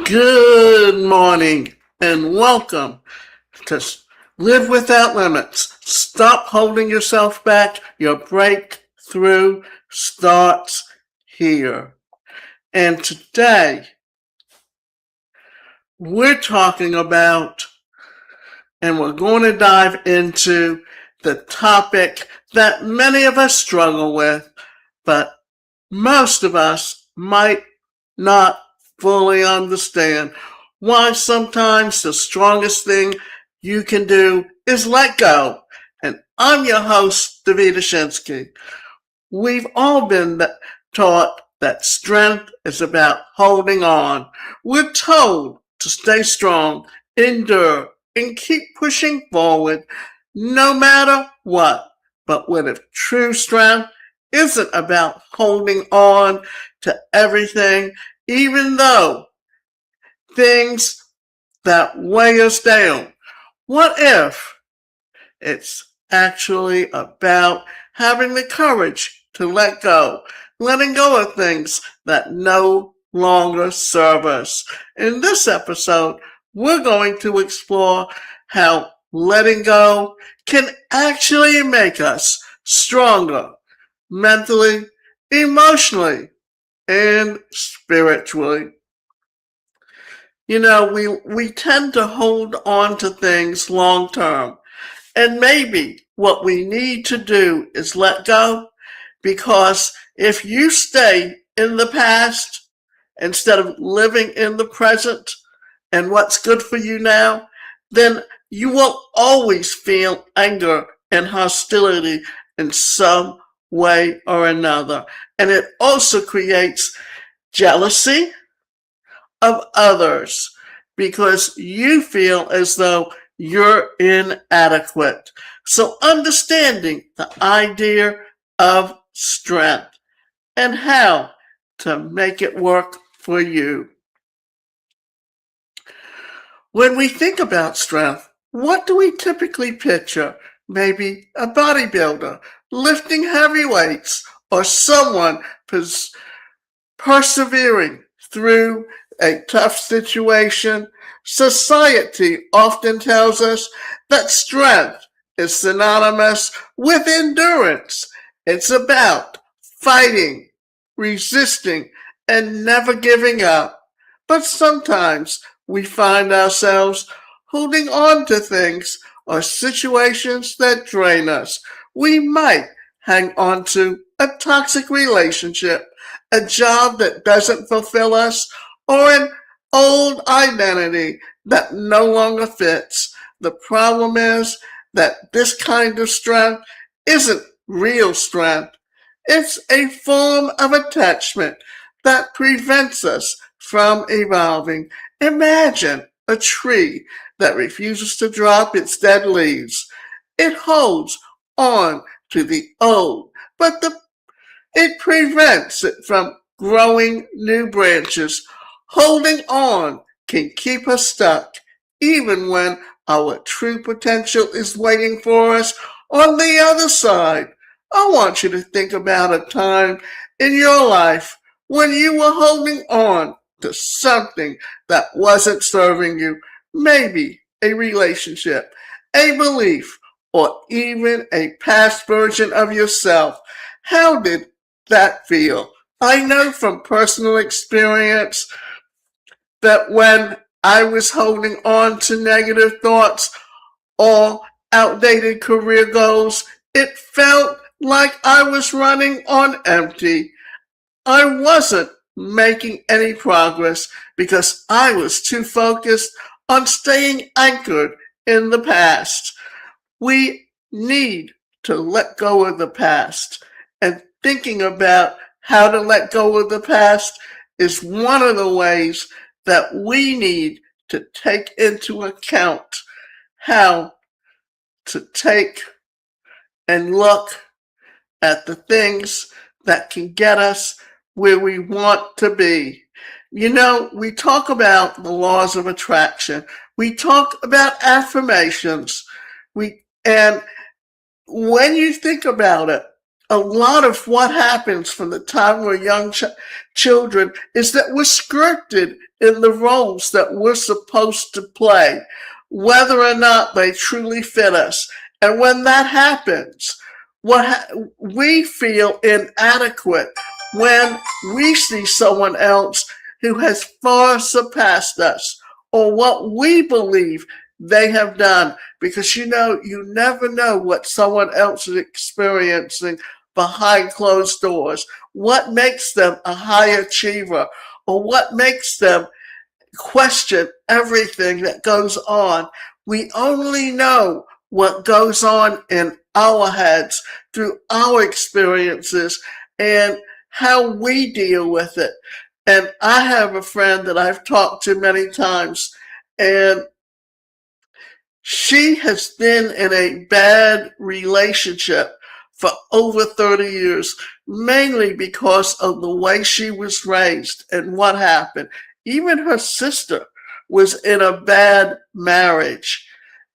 Good morning and welcome to Live Without Limits. Stop holding yourself back. Your breakthrough starts here. And today we're talking about, and we're going to dive into the topic that many of us struggle with, but most of us might not fully understand why sometimes the strongest thing you can do is let go. And I'm your host, Davida Shensky. We've all been taught that strength is about holding on. We're told to stay strong, endure, and keep pushing forward no matter what. But what if true strength isn't about holding on to everything, even though things that weigh us down? What if it's actually about having the courage to let go, letting go of things that no longer serve us? In this episode, we're going to explore how letting go can actually make us stronger mentally, emotionally, and spiritually. You know, we tend to hold on to things long term. And maybe what we need to do is let go, because if you stay in the past instead of living in the present and what's good for you now, then you will always feel anger and hostility in some way or another. And it also creates jealousy of others because you feel as though you're inadequate. So understanding the idea of strength and how to make it work for you. When we think about strength, what do we typically picture? Maybe a bodybuilder lifting heavy weights, or someone persevering through a tough situation. Society often tells us that strength is synonymous with endurance. It's about fighting, resisting, and never giving up. But sometimes we find ourselves holding on to things or situations that drain us. We might hang on to a toxic relationship, a job that doesn't fulfill us, or an old identity that no longer fits. The problem is that this kind of strength isn't real strength. It's a form of attachment that prevents us from evolving. Imagine a tree that refuses to drop its dead leaves. It holds on to the old, but it prevents it from growing new branches. Holding on can keep us stuck, even when our true potential is waiting for us on the other side. I want you to think about a time in your life when you were holding on to something that wasn't serving you, maybe a relationship, a belief, or even a past version of yourself. How did that feel? I know from personal experience that when I was holding on to negative thoughts or outdated career goals, it felt like I was running on empty. I wasn't making any progress because I was too focused on staying anchored in the past. We need to let go of the past, and thinking about how to let go of the past is one of the ways that we need to take into account how to take and look at the things that can get us where we want to be. You know, we talk about the laws of attraction. We talk about affirmations. And when you think about it, a lot of what happens from the time we're young children is that we're scripted in the roles that we're supposed to play, whether or not they truly fit us. And when that happens, we feel inadequate when we see someone else who has far surpassed us or what we believe they have done, because you never know what someone else is experiencing behind closed doors, what makes them a high achiever, or what makes them question everything that goes on. We only know what goes on in our heads through our experiences and how we deal with it. And I have a friend that I've talked to many times, and she has been in a bad relationship for over 30 years, mainly because of the way she was raised and what happened. Even her sister was in a bad marriage.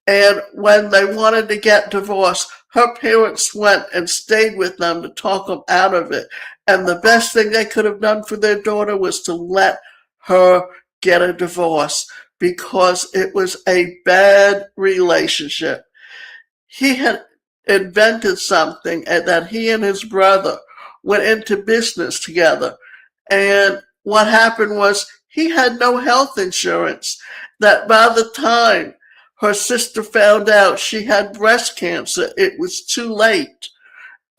And when they wanted to get divorced, her parents went and stayed with them to talk them out of it. And the best thing they could have done for their daughter was to let her get a divorce, because it was a bad relationship. He had invented something that he and his brother went into business together. And what happened was he had no health insurance, that by the time her sister found out she had breast cancer, it was too late.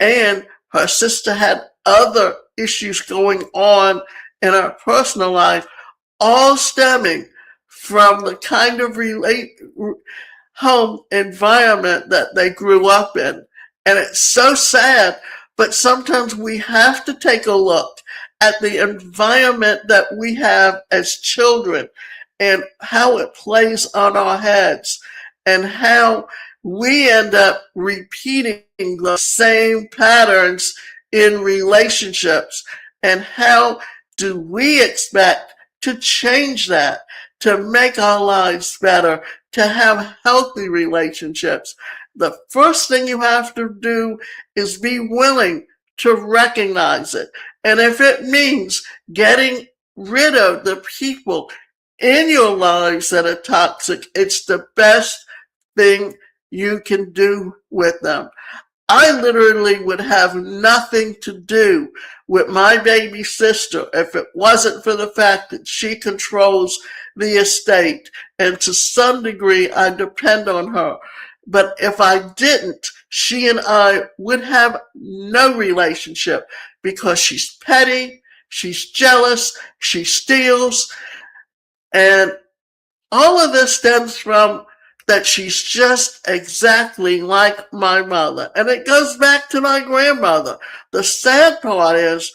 And her sister had other issues going on in her personal life, all stemming from the kind of home environment that they grew up in. And it's so sad, but sometimes we have to take a look at the environment that we have as children and how it plays on our heads and how we end up repeating the same patterns in relationships. And how do we expect to change that, to make our lives better, to have healthy relationships? The first thing you have to do is be willing to recognize it. And if it means getting rid of the people in your lives that are toxic, it's the best thing you can do with them. I literally would have nothing to do with my baby sister if it wasn't for the fact that she controls the estate, and to some degree I depend on her. But if I didn't, she and I would have no relationship, because she's petty, she's jealous, she steals, and all of this stems from that she's just exactly like my mother. And it goes back to my grandmother. The sad part is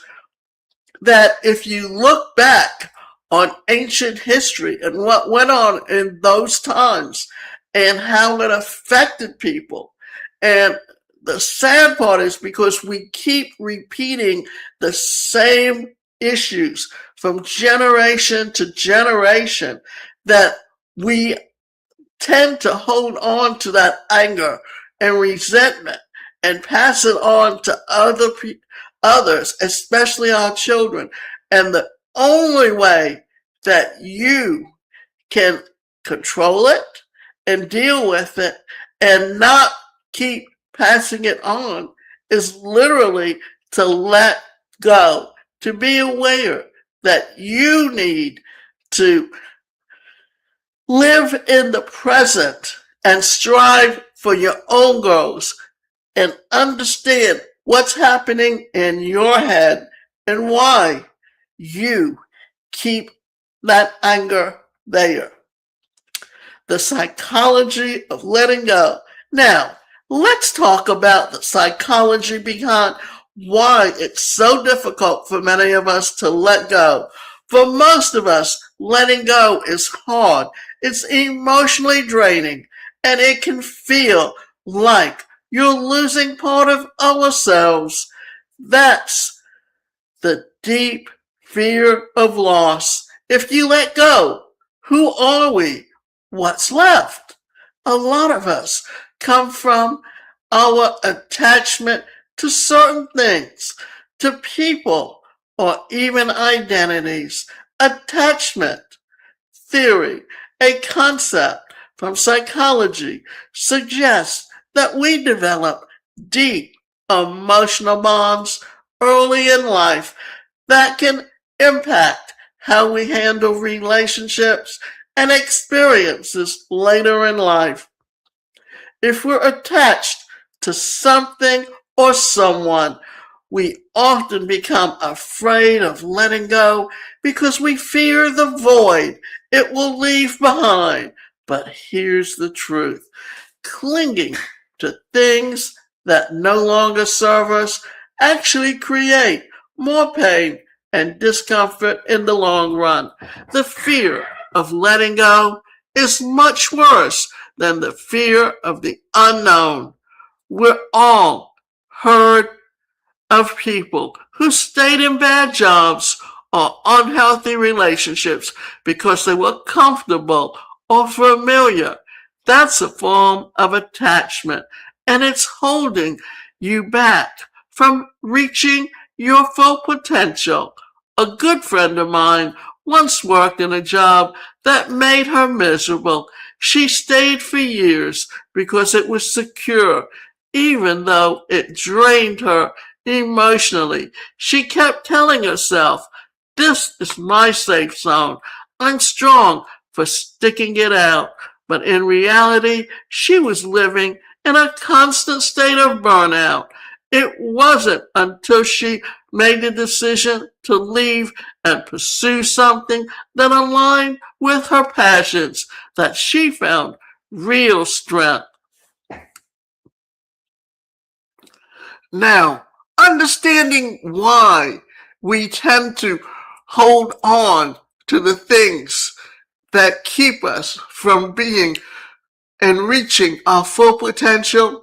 that if you look back on ancient history and what went on in those times and how it affected people, and the sad part is because we keep repeating the same issues from generation to generation, that we tend to hold on to that anger and resentment and pass it on to others, especially our children. And the only way that you can control it and deal with it and not keep passing it on is literally to let go, to be aware that you need to live in the present and strive for your own goals and understand what's happening in your head and why you keep that anger there. The psychology of letting go. Now, let's talk about the psychology behind why it's so difficult for many of us to let go. For most of us, letting go is hard. It's emotionally draining, and it can feel like you're losing part of ourselves. That's the deep fear of loss. If you let go, who are we? What's left? A lot of us come from our attachment to certain things, to people, or even identities. Attachment theory, a concept from psychology, suggests that we develop deep emotional bonds early in life that can impact how we handle relationships and experiences later in life. If we're attached to something or someone, we often become afraid of letting go because we fear the void it will leave behind. But here's the truth: clinging to things that no longer serve us actually create more pain and discomfort in the long run. The fear of letting go is much worse than the fear of the unknown. We're all heard of people who stayed in bad jobs or unhealthy relationships because they were comfortable or familiar. That's a form of attachment, and it's holding you back from reaching your full potential. A good friend of mine once worked in a job that made her miserable. She stayed for years because it was secure, even though it drained her emotionally. She kept telling herself, "This is my safe zone. I'm strong for sticking it out." But in reality, she was living in a constant state of burnout. It wasn't until she made the decision to leave and pursue something that aligned with her passions that she found real strength. Now, understanding why we tend to hold on to the things that keep us from being and reaching our full potential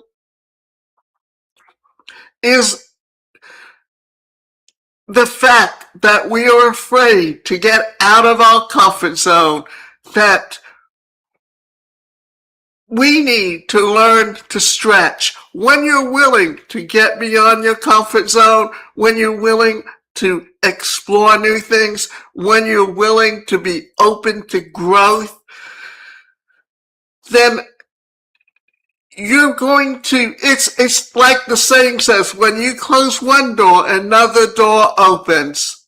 is the fact that we are afraid to get out of our comfort zone, that we need to learn to stretch. When you're willing to get beyond your comfort zone, when you're willing to explore new things, when you're willing to be open to growth, then you're going to, it's like the saying says, when you close one door, another door opens.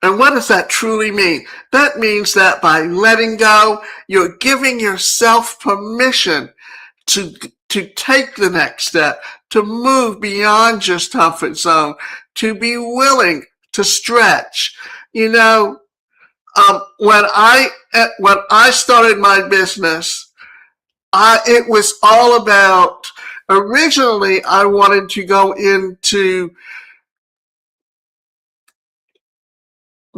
And what does that truly mean? That means that by letting go, you're giving yourself permission to take the next step, to move beyond just comfort zone, to be willing to stretch. You know, when I started my business, it was all about, originally I wanted to go into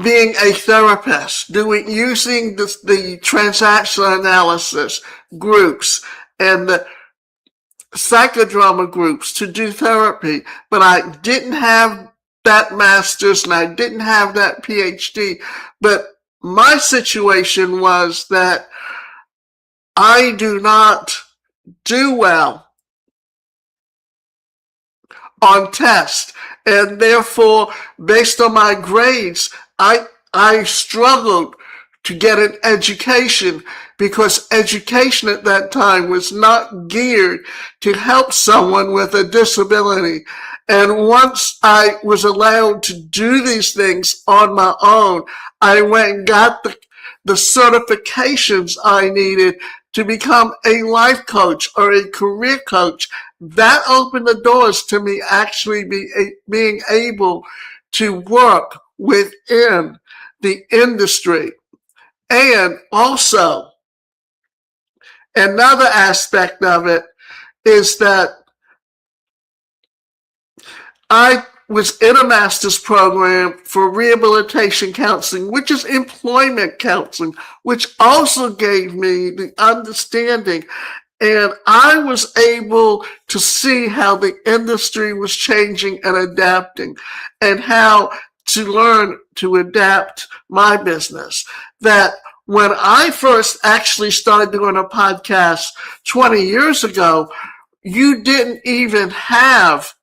being a therapist, using the transactional analysis groups and the psychodrama groups to do therapy, but I didn't have that master's and I didn't have that PhD. But my situation was that I do not do well on tests, and therefore, based on my grades, I struggled to get an education, because education at that time was not geared to help someone with a disability. And once I was allowed to do these things on my own, I went and got the certifications I needed to become a life coach or a career coach. That opened the doors to me actually being able to work within the industry. And also, another aspect of it is that I was in a master's program for rehabilitation counseling, which is employment counseling, which also gave me the understanding. And I was able to see how the industry was changing and adapting, and how to learn to adapt my business. That when I first actually started doing a podcast 20 years ago, you didn't even have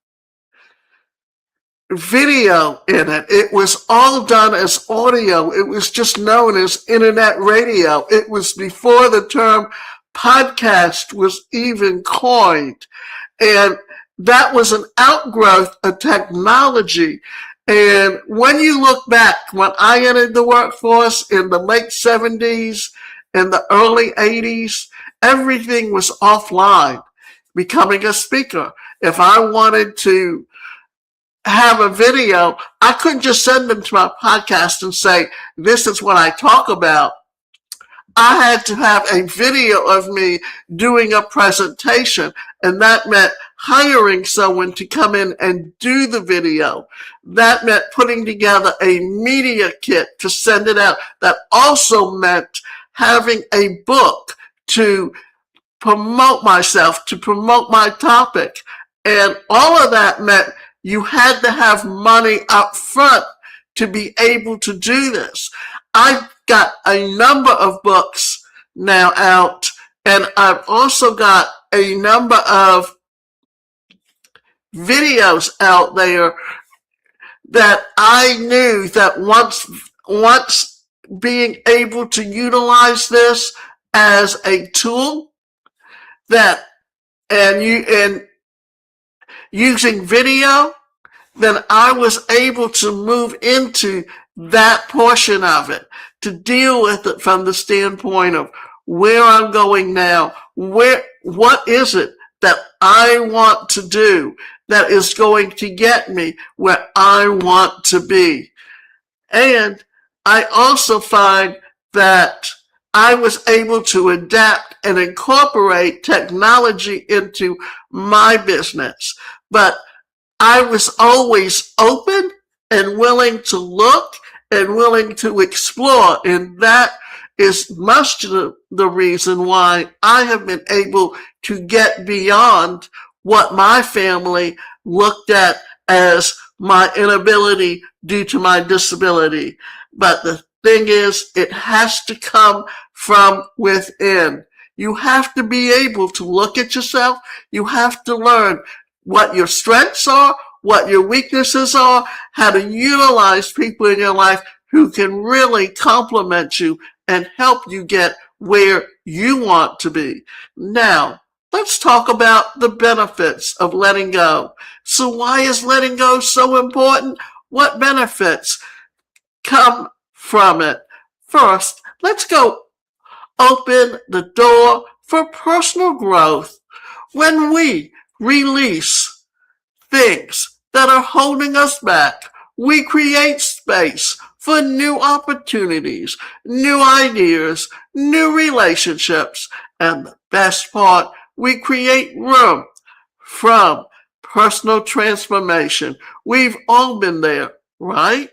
video in it. It was all done as audio. It was just known as internet radio. It was before the term podcast was even coined. And that was an outgrowth of technology. And when you look back, when I entered the workforce in the late 70s and the early 80s, everything was offline, becoming a speaker. If I wanted to have a video, I couldn't just send them to my podcast and say, this is what I talk about. I had to have a video of me doing a presentation, and that meant hiring someone to come in and do the video. That meant putting together a media kit to send it out. That also meant having a book to promote myself, to promote my topic. And all of that meant you had to have money up front to be able to do this. I've got a number of books now out, and I've also got a number of videos out there that I knew that once being able to utilize this as a tool, that and using video, then I was able to move into that portion of it, to deal with it from the standpoint of where I'm going now, what is it that I want to do that is going to get me where I want to be. And I also find that I was able to adapt and incorporate technology into my business. But I was always open and willing to look and willing to explore. And that is much of the reason why I have been able to get beyond what my family looked at as my inability due to my disability. But the thing is, it has to come from within. You have to be able to look at yourself. You have to learn what your strengths are, what your weaknesses are, how to utilize people in your life who can really complement you and help you get where you want to be. Now, let's talk about the benefits of letting go. So why is letting go so important? What benefits come from it? First, let's go open the door for personal growth. When we release things that are holding us back, we create space for new opportunities, new ideas, new relationships, and the best part, we create room from personal transformation. We've all been there, right?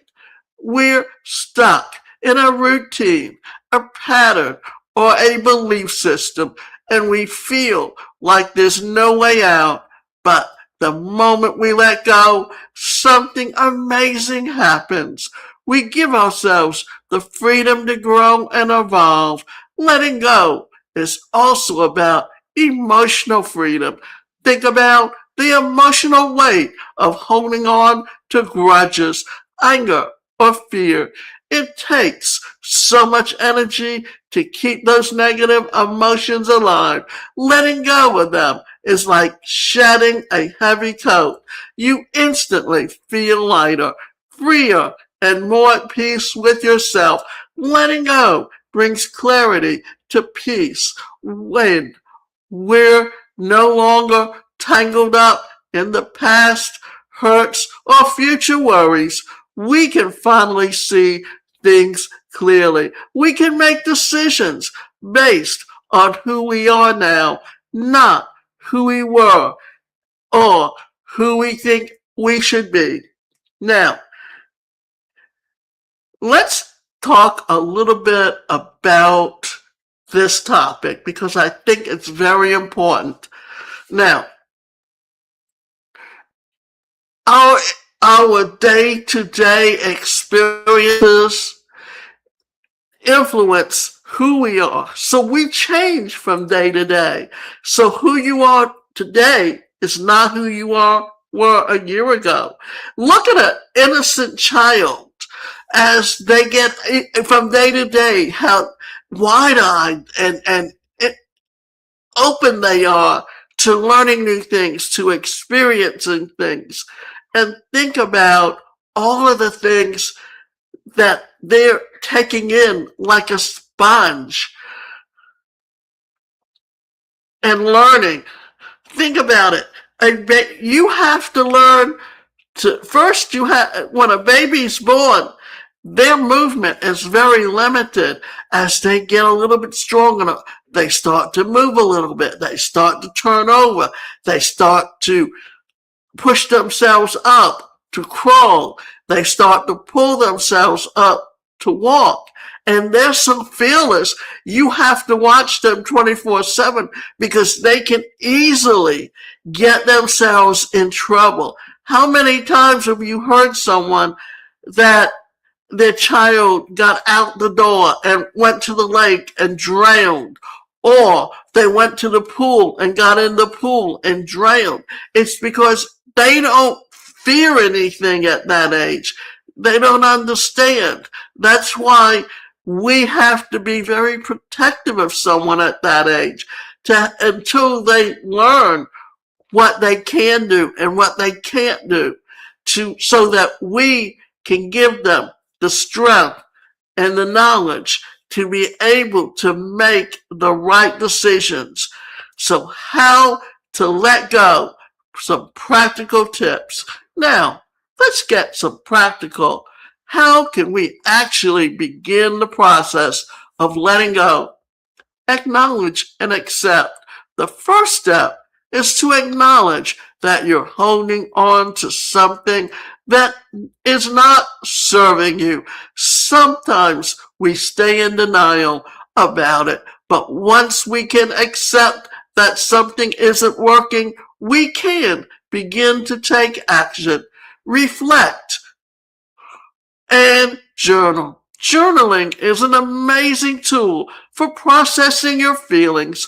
We're stuck in a routine, a pattern, or a belief system, and we feel like there's no way out. But the moment we let go, something amazing happens. We give ourselves the freedom to grow and evolve. Letting go is also about emotional freedom. Think about the emotional weight of holding on to grudges, anger, or fear. It takes so much energy to keep those negative emotions alive. Letting go of them is like shedding a heavy coat. You instantly feel lighter, freer, and more at peace with yourself. Letting go brings clarity to peace when we're no longer tangled up in the past hurts or future worries. We can finally see things clearly. We can make decisions based on who we are now, not who we were or who we think we should be. Now, let's talk a little bit about this topic because I think it's very important. Now, our day-to-day experiences influence who we are. So we change from day to day. So who you are today is not who you were a year ago. Look at an innocent child as they get from day to day, how wide-eyed and open they are to learning new things, to experiencing things. And think about all of the things that they're taking in like a sponge and learning. Think about it. You have to learn to first when a baby's born, their movement is very limited. As they get a little bit stronger, they start to move a little bit. They start to turn over. They start to push themselves up to crawl. They start to pull themselves up to walk. And they're so fearless, you have to watch them 24/7 because they can easily get themselves in trouble. How many times have you heard someone that their child got out the door and went to the lake and drowned? Or they went to the pool and got in the pool and drowned. It's because they don't fear anything at that age. They don't understand. That's why we have to be very protective of someone at that age until they learn what they can do and what they can't do, so that we can give them the strength and the knowledge to be able to make the right decisions. So how to let go, some practical tips. Now, let's get some practical. How can we actually begin the process of letting go? Acknowledge and accept. The first step is to acknowledge that you're holding on to something that is not serving you. Sometimes we stay in denial about it, but once we can accept that something isn't working, we can begin to take action, reflect, and journal. Journaling is an amazing tool for processing your feelings.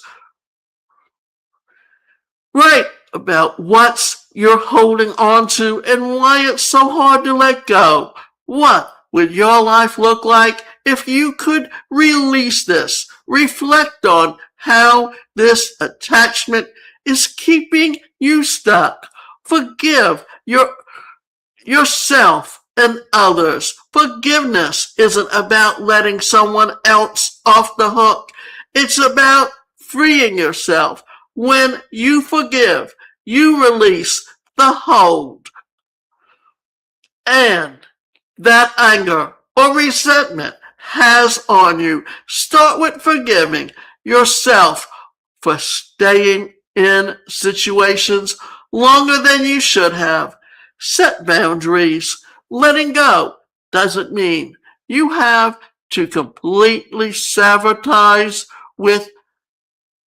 Write about what you're holding on to and why it's so hard to let go. What would your life look like if you could release this? Reflect on how this attachment is keeping you stuck. Forgive yourself and others. Forgiveness isn't about letting someone else off the hook. It's about freeing yourself. When you forgive, you release the hold and that anger or resentment has on you. Start with forgiving yourself for staying in situations longer than you should have. Set boundaries. Letting go doesn't mean you have to completely sabotage with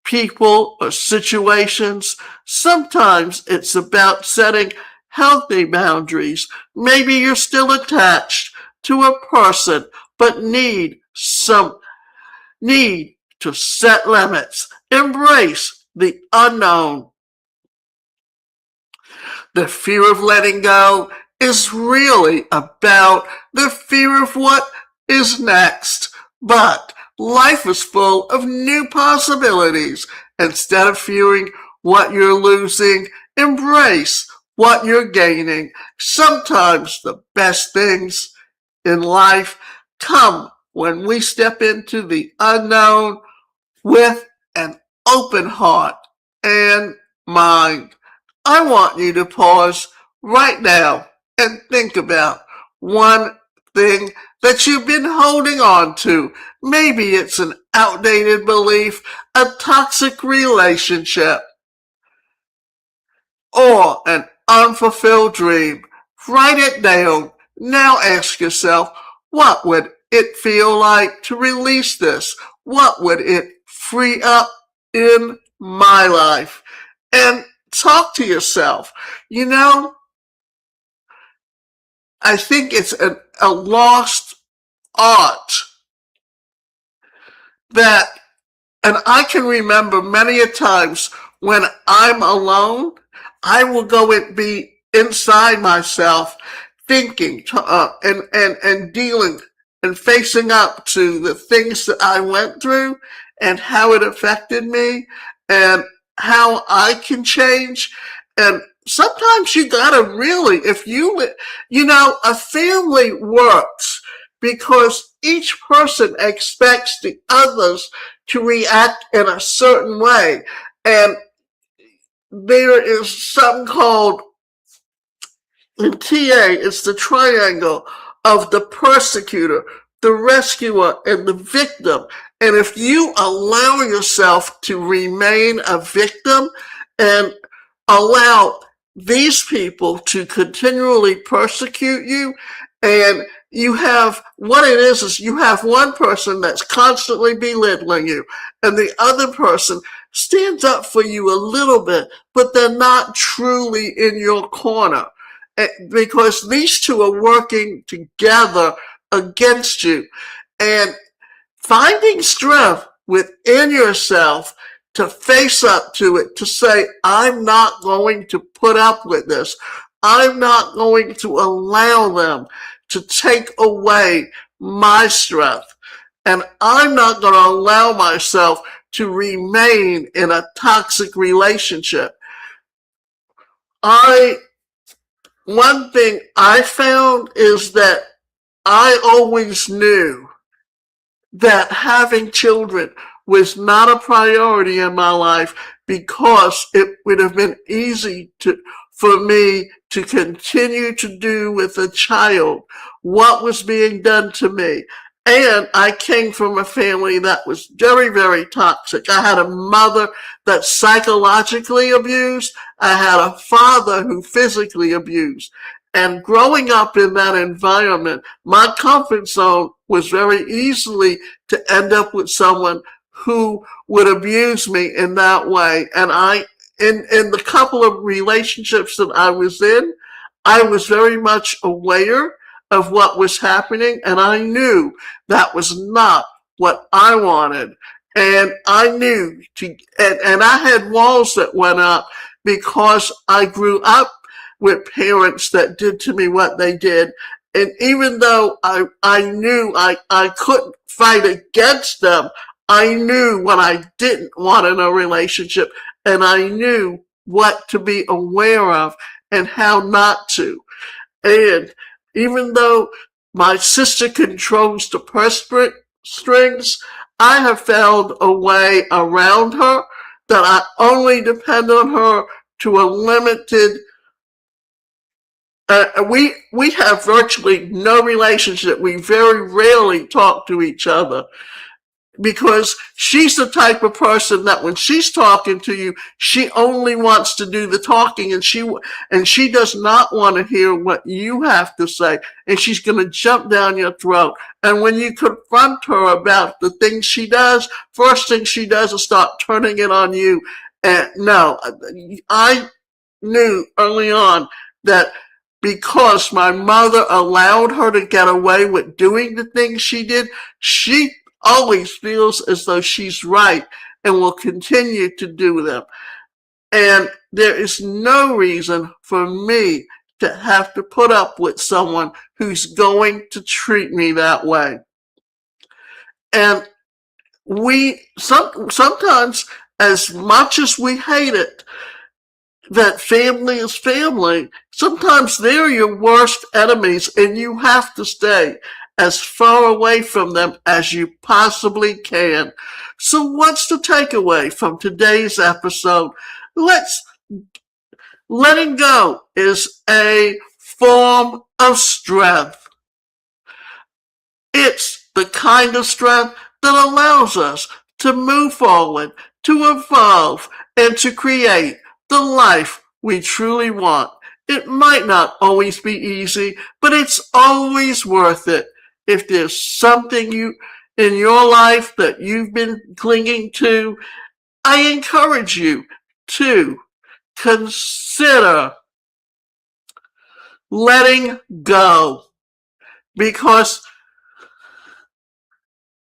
people or situations. Sometimes it's about setting healthy boundaries. Maybe you're still attached to a person, but need to set limits. Embrace the unknown. The fear of letting go is really about the fear of what is next. But life is full of new possibilities. Instead of fearing what you're losing, embrace what you're gaining. Sometimes the best things in life come when we step into the unknown with an open heart and mind. I want you to pause right now and think about one thing that you've been holding on to. Maybe it's an outdated belief, a toxic relationship, or an unfulfilled dream. Write it down. Now ask yourself, what would it feel like to release this? What would it free up in my life? And talk to yourself. You know, I think it's a lost art that, and I can remember many a times when I'm alone, I will go and be inside myself, thinking and dealing and facing up to the things that I went through and how it affected me and how I can change. And sometimes you gotta really, a family works because each person expects the others to react in a certain way. And there is something called, in TA, it's the triangle of the persecutor, the rescuer, and the victim. And if you allow yourself to remain a victim and allow these people to continually persecute you, and you have, what it is you have one person that's constantly belittling you, and the other person stands up for you a little bit, but they're not truly in your corner because these two are working together against you. And finding strength within yourself to face up to it, to say, I'm not going to put up with this. I'm not going to allow them to take away my strength. And I'm not going to allow myself to remain in a toxic relationship. One thing I found is that I always knew that having children was not a priority in my life because it would have been easy for me to continue to do with a child what was being done to me. And I came from a family that was very, very toxic. I had a mother that psychologically abused. I had a father who physically abused. And growing up in that environment, my comfort zone was very easily to end up with someone who would abuse me in that way. And in the couple of relationships that I was in, I was very much aware of what was happening, and I knew that was not what I wanted. And I knew and I had walls that went up because I grew up with parents that did to me what they did. And even though I knew I couldn't fight against them, I knew what I didn't want in a relationship, and I knew what to be aware of and how not to. And even though my sister controls the purse strings, I have found a way around her that I only depend on her to a limited. We have virtually no relationship. We very rarely talk to each other because she's the type of person that when she's talking to you, she only wants to do the talking, and she does not want to hear what you have to say, and she's going to jump down your throat. And when you confront her about the things she does, first thing she does is start turning it on you. And no, I knew early on that because my mother allowed her to get away with doing the things she did, she always feels as though she's right and will continue to do them. And there is no reason for me to have to put up with someone who's going to treat me that way. And sometimes, as much as we hate it, that family is family, sometimes they're your worst enemies, and you have to stay as far away from them as you possibly can. So what's the takeaway from today's episode? Letting go is a form of strength. It's the kind of strength that allows us to move forward, to evolve, and to create the life we truly want. It might not always be easy, but it's always worth it. If there's something in your life that you've been clinging to, I encourage you to consider letting go. Because,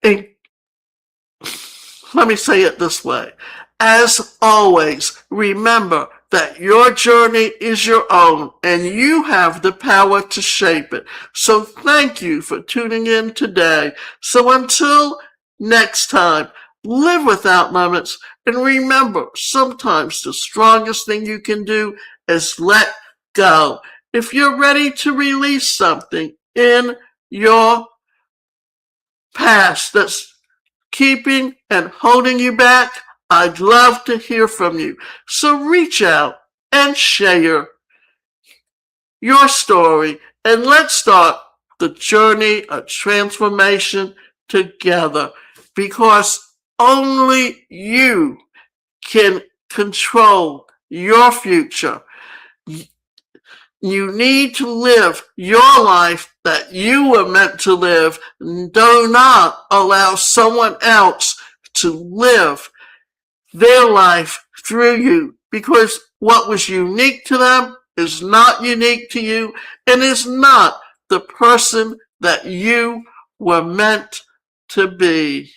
let me say it this way, As always, remember that your journey is your own and you have the power to shape it. So thank you for tuning in today. So until next time, live without limits and remember, sometimes the strongest thing you can do is let go. If you're ready to release something in your past that's keeping and holding you back, I'd love to hear from you. So reach out and share your story and let's start the journey of transformation together because only you can control your future. You need to live your life that you were meant to live. Do not allow someone else to live their life through you because what was unique to them is not unique to you and is not the person that you were meant to be.